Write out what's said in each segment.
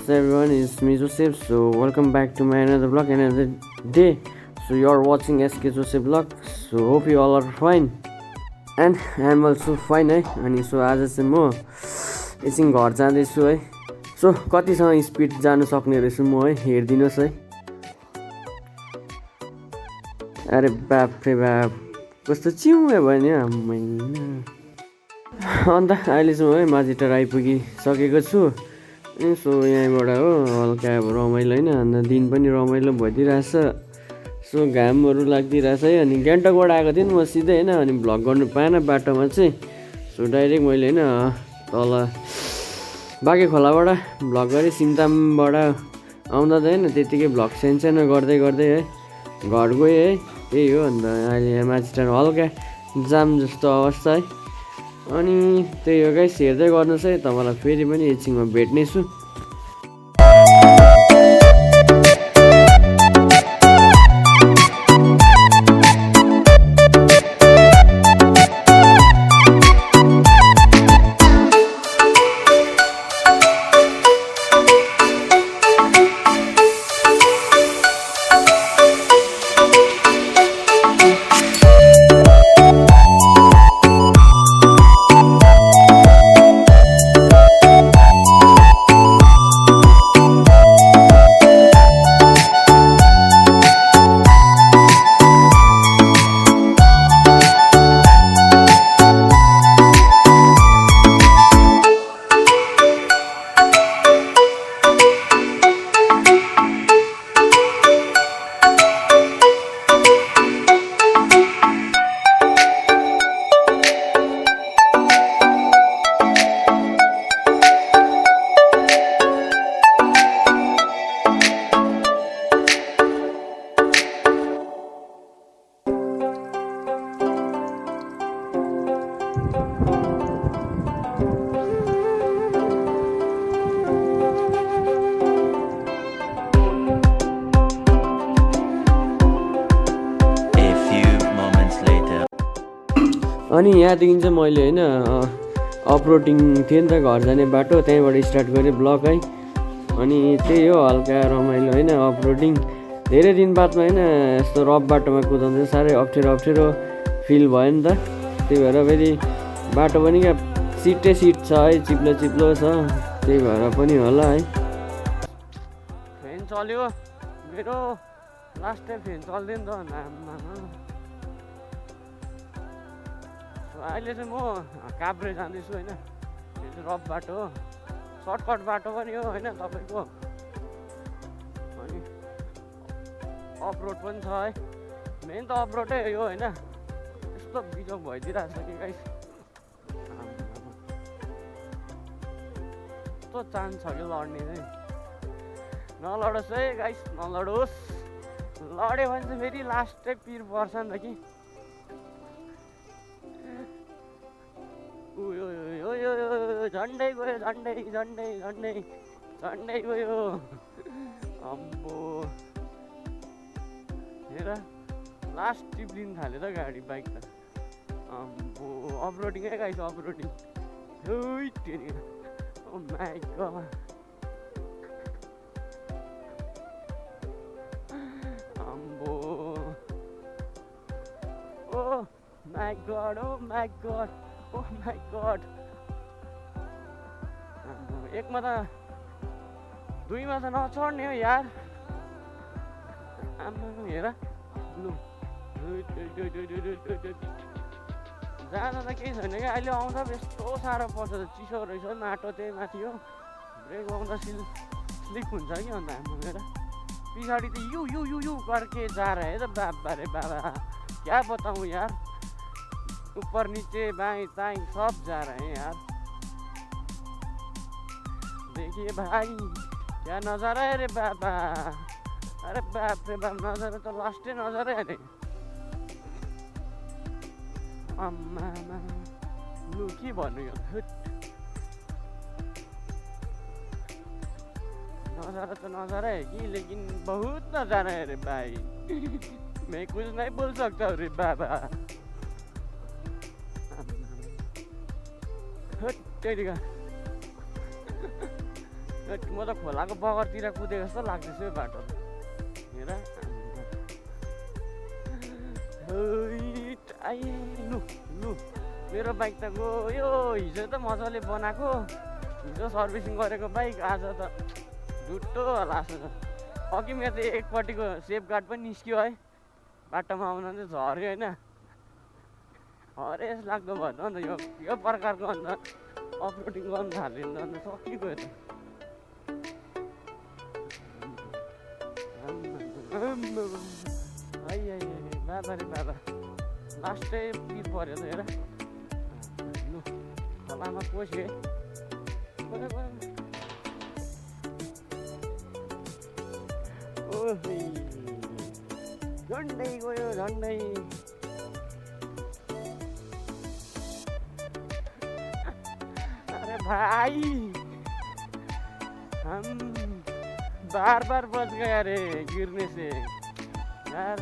What's everyone, it's me Joseph. So welcome back to my another vlog, another day. So you are watching SK Joseph vlog. So hope you all are fine and I am also fine है. अनि so आज चाहिँ म एकछिन घर जाँदैछु है. So कतिसम्म स्पिड जानु सक्ने रहेछु म है, हेरिदिनुहोस् है. अरे बाप रे बाप, कस्तो चिउँ भयो नि आम्मै. अन्त अहिले चाहिँ है माझीटार आइपुगिसकेको छु. सो यहाँबाट हो हल्का अब रमाइलो होइन, अन्त दिन पनि रमाइलो भइदिइरहेछ. सो घामहरू लाग्दिरहेछ है. अनि गान्तोकबाट आएको थिएँ नि म सिधै होइन, अनि भ्लग गर्नु पाएन बाटोमा चाहिँ. सो डाइरेक्ट मैले होइन तल बाँके खोलाबाट भ्लग गरेँ. सिङतामबाट आउँदा चाहिँ होइन त्यतिकै भ्लग सानो गर्दै गर्दै है घर गएँ है. त्यही हो. अन्त अहिले यहाँ माझीटार हल्का जाम जस्तो अवस्था है. अनि त्यही हो गाइस, हेर्दै गर्नुहोस् है. तपाईँलाई फेरि पनि एकछिनमा भेट्नेछु. अनि यहाँदेखि चाहिँ मैले होइन अफरोडिङ थियो नि त घर जाने बाटो, त्यहीँबाट स्टार्ट गरेँ ब्लग है. अनि त्यही हो हल्का रमाइलो होइन अफरोडिङ. धेरै दिन बादमा होइन यस्तो रफ बाटोमा कुदाउँदा साह्रै अप्ठ्यारो फिल भयो नि त. त्यही भएर फेरि बाटो पनि क्या सिटै सिट छ है, चिप्लो छ. त्यही भएर पनि होला है. फ्यान चल्यो मेरो, लास्ट टाइम फ्यान चल्दैन त नाममा. अहिले चाहिँ म काब्रे जाँदैछु होइन. यो चाहिँ रफ बाटो हो, सर्टकट बाटो पनि हो होइन तपाईँको. अनि अफरोड पनि छ है. मेन त अफरोडै हो होइन. यस्तो बिजोग भइदिइरहेको छ कि गाइस, यस्तो चान्स छ कि लड्ने चाहिँ. नलडोस् है गाइस, नलडोस्. लड्यो भने चाहिँ फेरि लास्टै पिर पर्छ नि त कि. झन्डै गयो, झन्डै गयो. अम्बो हेर, लास्ट टिप्लिन थाल्यो त गाडी, बाइक त. अम्बो अफरोडिङ है guys, offroading. Oh my God, अम्बो oh my God, oh my God, oh my God. एकमा त दुईमा त नचढ्ने हो यार. आमा हेर लु, जाँदा त केही छैन क्या. अहिले आउँदा यस्तो साह्रो पर्छ त, चिसो रहेछ माटो त्यही माथि हो. ब्रेक आउँदा स्लिप हुन्छ कि. अन्त हाम्रो हेर पछाडि त यु करके जा रहे त. बाबा रे बाबा, क्या बताऊँ यार. ऊपर नीचे बाएं दाएं सब जा रहे हैं यार. देखिए भाई क्या नज़ारा है रे बाबा. अरे बाप रे बाप, नज़ारा तो लास्टे नज़ारा है रे. आम्मा लु के भन्नु यो. नज़ारा तो नज़ारा है कि, लेकिन बहुत नज़ारा है रे भाई. मैं कुछ नहीं बोल सकता रे बाबा. तेरी का म त खोलाको बगरतिर कुदेको जस्तो लाग्दैछ यो बाटो हेर लु लु मेरो बाइक त गयो हिजो त मजाले बनाएको हिजो सर्भिसिङ गरेको बाइक आज त ढुट्टो होला जस्तो छ अघि मेरो त एकपट्टिको सेफ गार्ड पनि निस्क्यो है बाटोमा आउन चाहिँ झऱ्यो होइन हरेस लाग्दो भयो त अन्त यो प्रकारको अन्त अफरोडिङ गर्नु थाल्यो नि त अन्त सकिगयो त बाबा रे बाबा लास्टै पिर पऱ्यो त हेर लु खोलामा पस्यो ओहे झन्डै गयो झन्डै अरे भाई हम बार बार बच गया रे गिरने से यार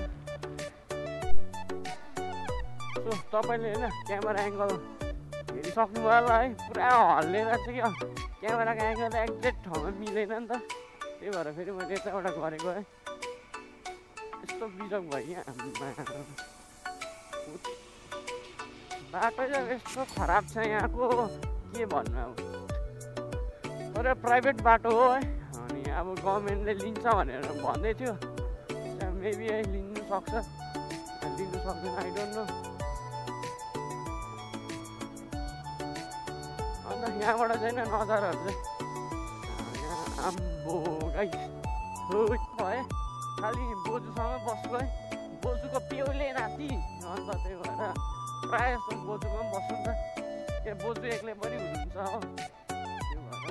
सो तपाईँले होइन क्यामेरा एङ्गल हेरिसक्नु भयो होला है पुरा हल्लिएर चाहिँ क्या क्यामेराको एङ्गल एक्ज्याक्ट ठाउँमा मिलेन नि त त्यही भएर फेरि मैले यताबाट गरेको है यस्तो बिजोग भयो यहाँ बाटो चाहिँ यस्तो खराब छ यहाँको के भन्नु अब तर प्राइभेट बाटो हो है अनि अब गभर्मेन्टले लिन्छ भनेर भन्दै थियो मेबी है लिनु सक्छ लिनु सक्दैन आई डोन्ट नो अन्त यहाँबाट चाहिँ नजाराहरू चाहिँ आम्बो गाइस भए खालि बोजूसँग बस्छु है बोजूको पेउले नाति अन्त त्यही भएर प्रायः जस्तो बोजूको पनि बस्छु नि त त्यो बोजू एक्लै पनि हुनुहुन्छ हो त्यो भएर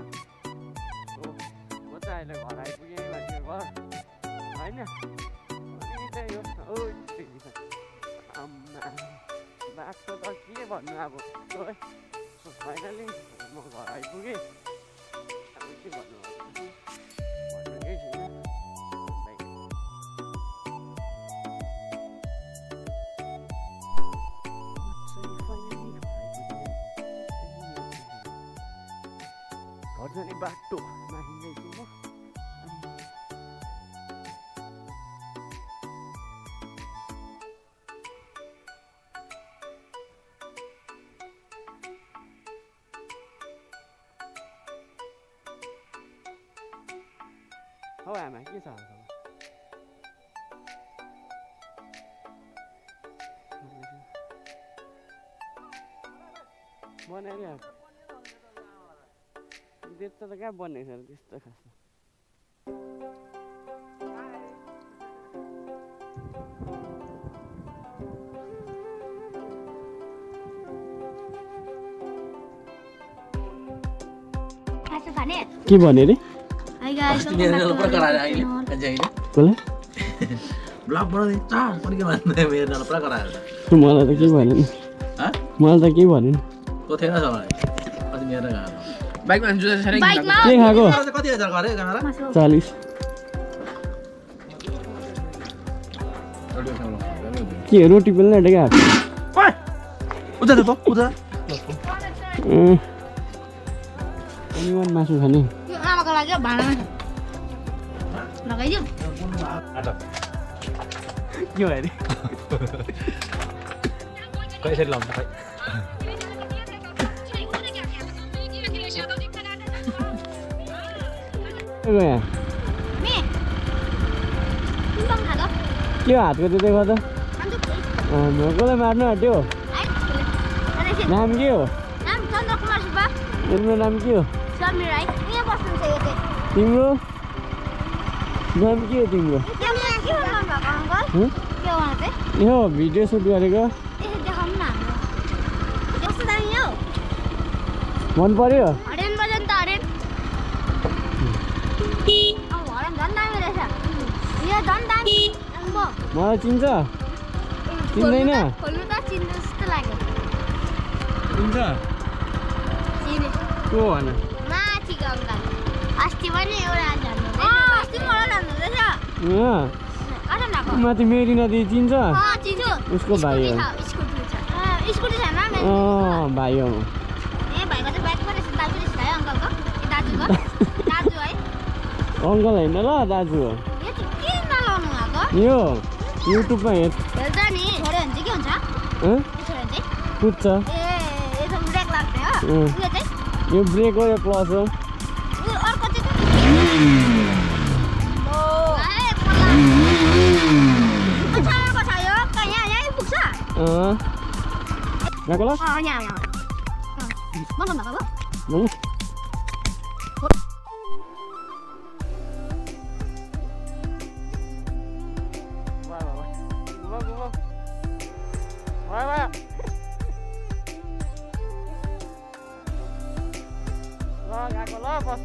म चाहिँ अहिले घर आइपुगेँ मान्छेको घर होइन अनि त्यही हो आम्मा बाटो त के भन्नु अब फाइनली म घर आइपुगेँ अब के भन्नु भन्नु केही छैन घर जाने बाटोमा हिँड्दैछु म हो आमा के छ बनाइदियो त्यस्तो त कहाँ बनेको छ त्यस्तो खासमा के भने रे मलाई त के भनेन मलाई त के भनेन के खाएको 40 के रोटी पेल्न आँटेको अनि मासु खाने आमाको लागि भाँडामा लगाइदिउँ के भयो अरे कसरी लाउँछ खै के हातको त्यो देखा त कसलाई मार्नु आँट्यो नाम के हो मेरो नाम के हो तिम्रो नाम के हो तिम्रो यो भिडियो सुट गरेको मन पर्यो मलाई चिन्छ चिन्दैन चिन्छ को भन माथि मेरिना दिदी चिन्छ उसको भाइ हो भाइ हो अङ्कल होइन ल दाजु हो यो चाहिँ किन नलाउनु भएको यो युट्युबमा हेर्छ नि छोड्यो भने चाहिँ के हुन्छ छोड्यो भने चाहिँ कुद्छ ए यसो ब्रेक लाग्छ हो यो चाहिँ यो ब्रेक हो यो क्लच हो अर्को चाहिँ ओ ए अच्छा अर्को छ यो कहाँ यहाँ पुग्छ गएको ल यहाँ मन भएको ल गएको ल बस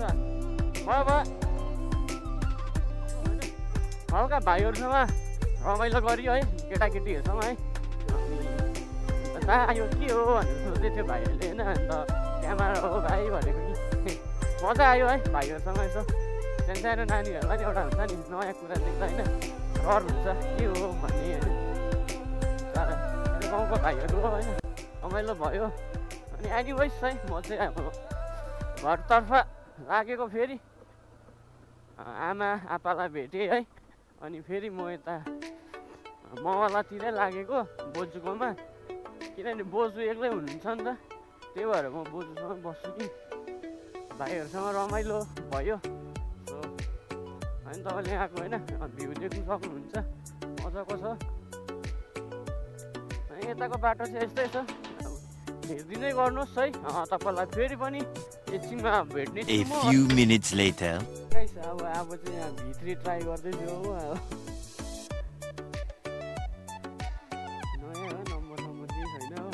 हल्का भाइहरूसँग रमाइलो गरियो है केटाकेटीहरूसँग है यो के हो भनेर सोच्दै थियो भाइहरूले होइन अन्त क्यामेरा हो भाइ भनेको कि मजा आयो है भाइहरूसँग यसो सानो नानीहरूलाई एउटा हुन्छ नि नयाँ कुरा देख्दा होइन डर हुन्छ के हो भन्ने होइन गाउँको भाइहरू हो होइन रमाइलो भयो अनि एनिवेज है म चाहिँ अब घरतर्फ लागेको फेरि आमा आप्पालाई भेटेँ है अनि फेरि म यता मवालातिरै लागेको बोजूकोमा किनभने बोजू एक्लै हुनुहुन्छ नि त त्यही भएर म बोजूसँग बस्छु कि भाइहरूसँग रमाइलो भयो सो होइन तपाईँले यहाँको होइन भ्यू देख्नु सक्नुहुन्छ मजाको छ यताको बाटो चाहिँ यस्तै छ हेरिदिँदै गर्नुहोस् है तपाईँलाई फेरि पनि एकछिनमा भेट्ने छु म अब चाहिँ यहाँ भित्री ट्राई गर्दैछु हो नयाँ हो नम्बर केही छैन हो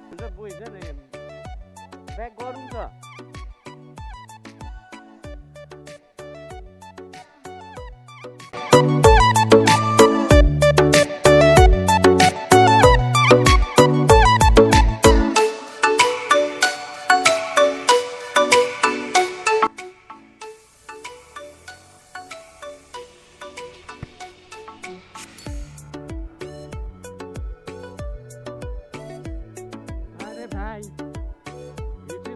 हुन्छ बुझ्छ नि ब्याक गरौँ त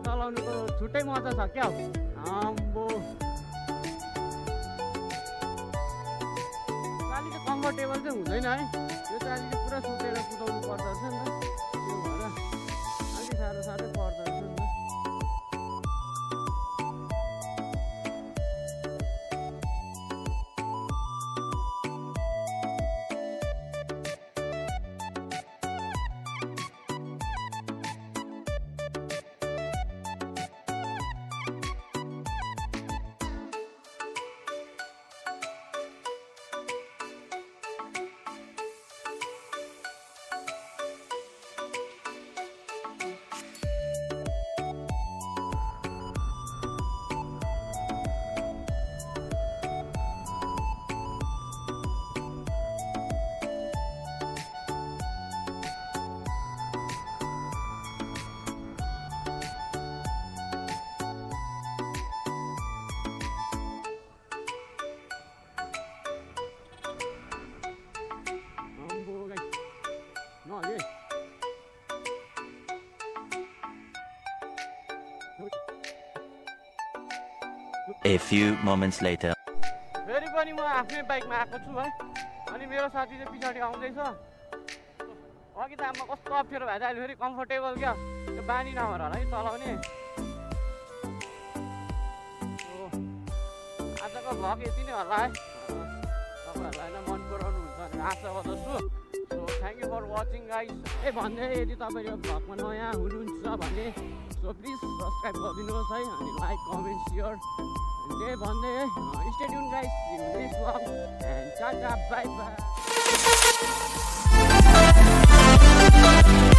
चलाउनुको छुट्टै मजा छ क्या आम्बो अलिकति कम्फर्टेबल चाहिँ हुँदैन है यो चाहिँ अलिकति पुरा सुतेर कुदाउनु पर्दो रहेछ नि त त्यो भएर अलिक साह्रै पर्दो रहेछ नि त A few moments later. फेरि पनि म आफ्नै बाइकमा आएको छु है अनि मेरो साथी चाहिँ पछाडि आउँदैछ अघि त आमा कस्तो अप्ठ्यारो भएर अहिले फेरि कम्फर्टेबल क्या त्यो बानी नभएर होला है चलाउने आजको भ्लग यति नै होला है तपाईँहरूलाई होइन मन पराउनुहुन्छ भनेर आशा गर्दछु so thank you for watching guys भन्दै यदि तपाईँ यो भ्लगमा नयाँ हुनुहुन्छ भने सो प्लिज सब्सक्राइब गरिदिनुहोस् है अनि लाइक कमेन्ट सेयर त्यही भन्दै है stay tune guys next vlog and tata bye by